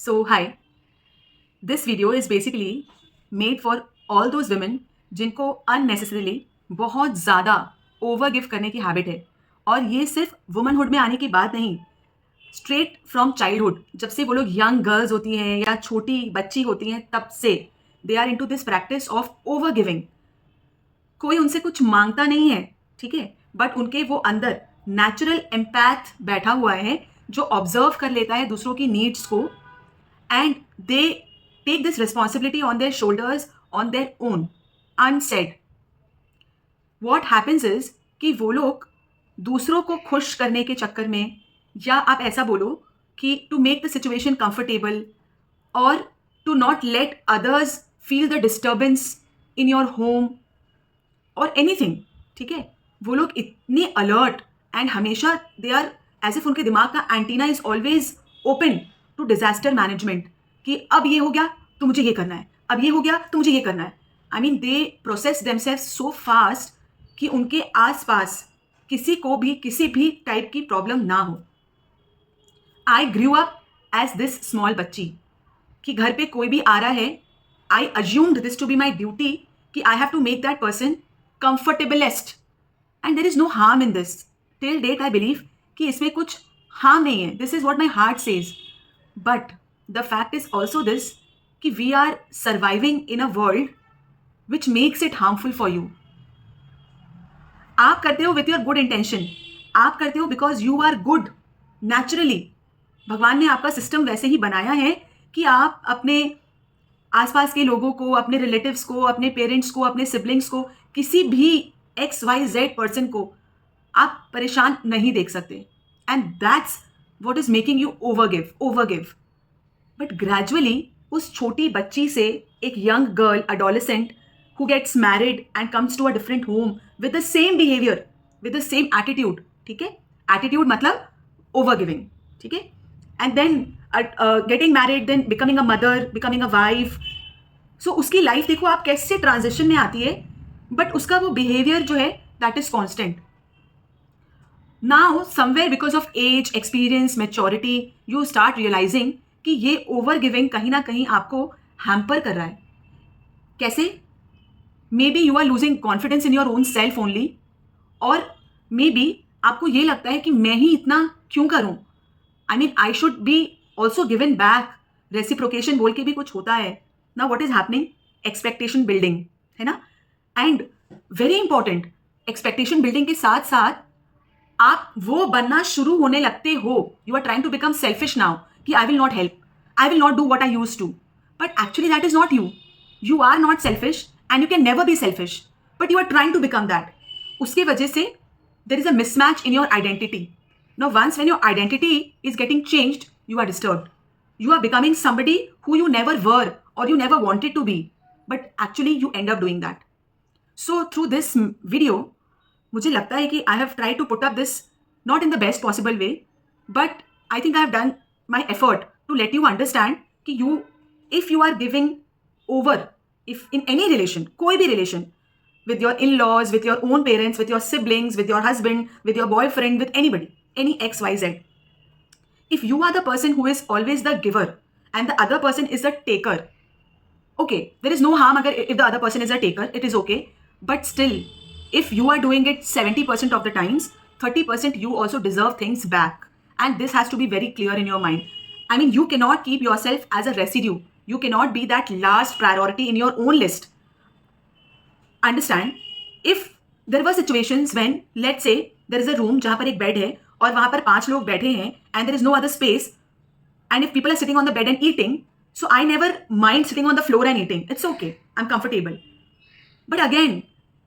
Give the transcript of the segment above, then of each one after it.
So, hi, this video is basically made for all those women जिनको unnecessarily बहुत ज़्यादा over give करने की हैबिट है और ये सिर्फ वुमनहुड में आने की बात नहीं, स्ट्रेट फ्रॉम चाइल्डहुड जब से वो लोग यंग गर्ल्स होती हैं या छोटी बच्ची होती हैं तब से they are into this practice of over giving. कोई उनसे कुछ मांगता नहीं है, ठीक है, बट उनके वो अंदर नेचुरल एम्पैथ बैठा हुआ है जो ऑब्जर्व कर लेता है दूसरों की नीड्स को and they take this responsibility on their shoulders on their own unsaid. What happens is कि वो लोग दूसरों को खुश करने के चक्कर में या आप ऐसा बोलो कि to make the situation comfortable और to not let others feel the disturbance in your home और एनीथिंग, ठीक है, वो लोग इतने अलर्ट एंड हमेशा दे आर एज इफ उनके दिमाग का antenna is always open to disaster management कि अब ये हो गया तो मुझे ये करना है, अब ये हो गया तो मुझे ये करना है। I mean they process themselves so fast कि उनके आसपास किसी को भी किसी भी टाइप की प्रॉब्लम ना हो। I grew up as this small बच्ची कि घर पे कोई भी आ रहा है, I assumed this to be my duty कि I have to make that person comfortablest and there is no harm in this. Till date I believe कि इसमें कुछ हार्म नहीं है, this is what my heart says. But the fact is also this कि we are surviving in a world which makes it harmful for you. आप करते हो with your good intention, आप करते हो because you are good naturally. भगवान ने आपका सिस्टम वैसे ही बनाया है कि आप अपने आसपास के लोगों को, अपने रिलेटिव्स को, अपने पेरेंट्स को, अपने सिबलिंग्स को, किसी भी XYZ पर्सन को आप परेशान नहीं देख सकते and that's what is making you over give. But gradually उस छोटी बच्ची से एक young girl adolescent who gets married and comes to a different home with the same behavior, with the same attitude, ठीक है, एटीट्यूड मतलब over giving, ठीक है, and then getting married, then becoming a mother, becoming a wife. So उसकी life देखो आप कैसे transition में आती है, बट उसका वो बिहेवियर जो है that is constant. Now somewhere because of age, experience, maturity, you start realizing कि ये ओवर गिविंग कहीं ना कहीं आपको हैम्पर कर रहा है। कैसे? Maybe you are losing confidence in your own self only, और मे बी आपको ये लगता है कि मैं ही इतना क्यों करूं, I mean I should be also given back. Reciprocation बोल के भी कुछ होता है ना। What is happening? Expectation building, है ना। And very important, expectation building के साथ साथ आप वो बनना शुरू होने लगते हो। You are trying to become selfish now कि I will not help, I will not do what I use to, but actually that is not you. You are not selfish and you can never be selfish, but you are trying to become that. उसके वजह से there is a mismatch in your identity. Now once when your identity is getting changed, you are disturbed. You are becoming somebody who you never were or you never wanted to be, but actually you end up doing that. So through this video, मुझे लगता है कि I have tried to put up this not in the best possible way, but I think I have done my effort to let you understand कि you, if you are giving over, if in any relation, कोई भी relation, with your in-laws, with your own parents, with your siblings, with your husband, with your boyfriend, with anybody, any XYZ, if you are the person who is always the giver and the other person is the taker, okay, there is no harm agar if the other person is a taker, it is okay, but still if you are doing it 70% of the times, 30% you also deserve things back, and this has to be very clear in your mind. I mean, you cannot keep yourself as a residue. You cannot be that last priority in your own list. Understand? If there were situations when, let's say, there is a room जहाँ पर एक bed है और वहाँ पर 5 लोग बैठे हैं and there is no other space, and if people are sitting on the bed and eating, so I never mind sitting on the floor and eating. It's okay. I'm comfortable. But again,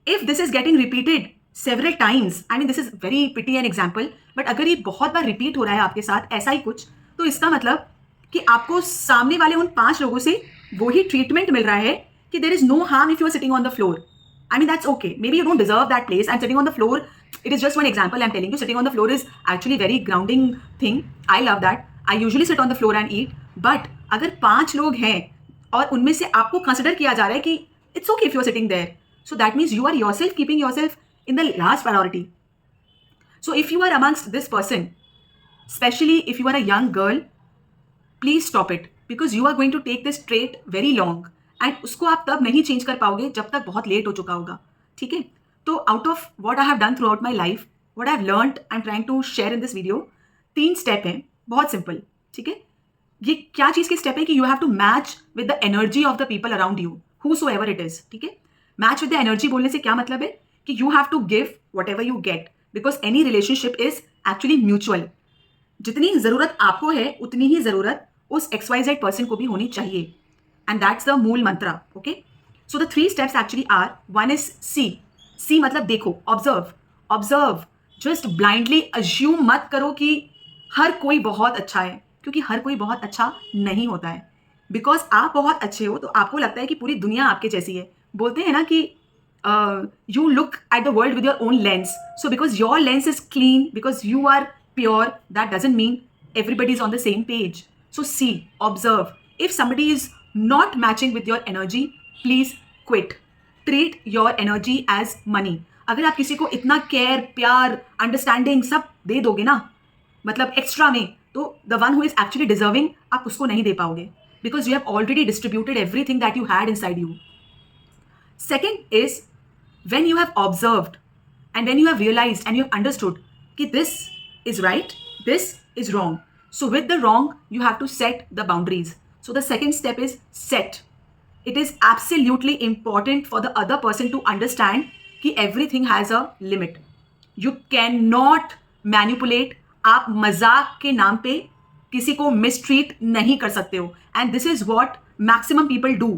if this is getting repeated several times, I mean, this is very pretty an example, but अगर ये बहुत बार repeat हो रहा है आपके साथ ऐसा ही कुछ, तो इसका मतलब कि आपको सामने वाले उन 5 लोगों से वही ट्रीटमेंट मिल रहा है कि there is no harm if you are sitting on the floor. I mean that's okay, maybe you don't deserve that place and sitting on the floor, it is just one example I am telling you. Sitting on the floor is actually very grounding thing. I love that. I usually sit on the floor and eat. But अगर 5 लोग हैं और उनमें से आपको consider किया जा रहा है कि it's okay if you are sitting there, so that means you are yourself keeping yourself in the last priority. So if you are amongst this person, specially if you are a young girl, please stop it because you are going to take this trait very long and उसको आप तब नहीं change कर पाओगे जब तक बहुत late हो चुका होगा. ठीक है. तो out of what I have done throughout my life, what I have learned I am trying to share in this video, 3 step हैं, बहुत सिंपल. ठीक है. ये क्या चीज के स्टेप है कि you have to match with the energy of the people around you, whosoever it is. ठीक है. मैच विद द एनर्जी बोलने से क्या मतलब है कि you have to give whatever you get, because any relationship is actually mutual. जितनी जरूरत आपको है उतनी ही जरूरत उस XYZ पर्सन को भी होनी चाहिए. And that's the mool mantra. Okay. So the 3 steps actually are, one is see. See मतलब देखो, observe. Observe. Just blindly assume मत करो कि हर कोई बहुत अच्छा है, क्योंकि हर कोई बहुत अच्छा नहीं होता है. बिकॉज आप बहुत अच्छे हो तो आपको लगता है कि पूरी दुनिया आपके जैसी है. बोलते हैं ना कि you look at the world with your own lens. So because your lens is clean, because you are pure, that doesn't mean everybody is on the same page. So see, observe. If somebody is not matching with your energy, please quit. Treat your energy as money. अगर आप किसी को इतना care, प्यार, understanding सब दे दोगे ना, मतलब एक्स्ट्रा में, तो the one who is actually deserving आप उसको नहीं दे पाओगे, because you have already distributed everything that you had inside you. Second is when you have observed and when you have realized and you have understood कि this is right, this is wrong. So with the wrong, you have to set the boundaries. So the second step is set. It is absolutely important for the other person to understand कि everything has a limit. You cannot manipulate. आप मजाक के नाम पे किसी को mistreat नहीं कर सकते हो. And this is what maximum people do.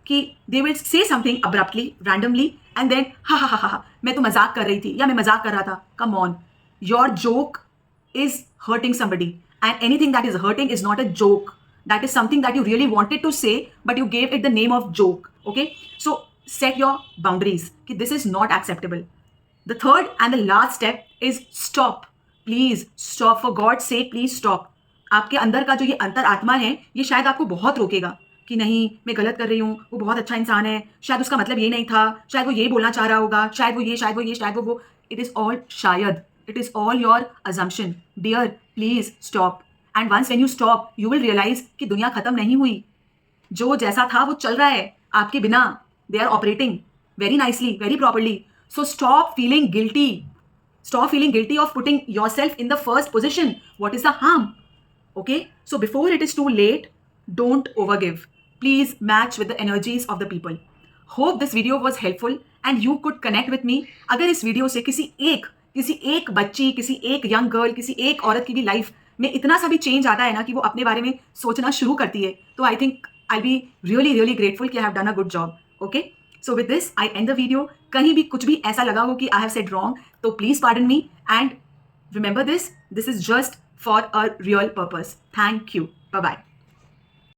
कि they will say something abruptly, randomly, and then ha, मैं तो मजाक कर रही थी या मैं मजाक कर रहा था. Come on. Your joke is hurting somebody. And anything that is hurting is not a joke. That is something that you really wanted to say, but you gave it the name of joke. Okay? So set your boundaries. कि this is not acceptable. The third and the last step is stop. Please stop. For God's sake, please stop. आपके अंदर का जो ये अंतर आत्मा है, ये शायद आपको बहुत रोकेगा कि नहीं मैं गलत कर रही हूँ, वो बहुत अच्छा इंसान है, शायद उसका मतलब ये नहीं था, शायद वो ये बोलना चाह रहा होगा, शायद वो ये, शायद वो ये, शायद वो. इट इज ऑल शायद. It is all your assumption. Dear, please stop. And once when you stop, you will realize कि दुनिया खत्म नहीं हुई. जो जैसा था वो चल रहा है आपके बिना. They are operating very nicely, very properly. So stop feeling guilty. Stop feeling guilty of putting yourself in the first position. What is the harm? Okay? So before it is too late, don't overgive. Please match with the energies of the people. Hope this video was helpful and you could connect with me. अगर इस video से किसी एक बच्ची, किसी एक young girl, किसी एक औरत की भी लाइफ में इतना सा भी चेंज आता है ना कि वो अपने बारे में सोचना शुरू करती है, तो I think I be really really grateful कि I have done a good job. Okay. So with this I end the video. कहीं भी कुछ भी ऐसा लगा हो कि आई हैव सेड रॉन्ग, तो please pardon me and remember this is just for a real purpose. Thank you. Bye bye.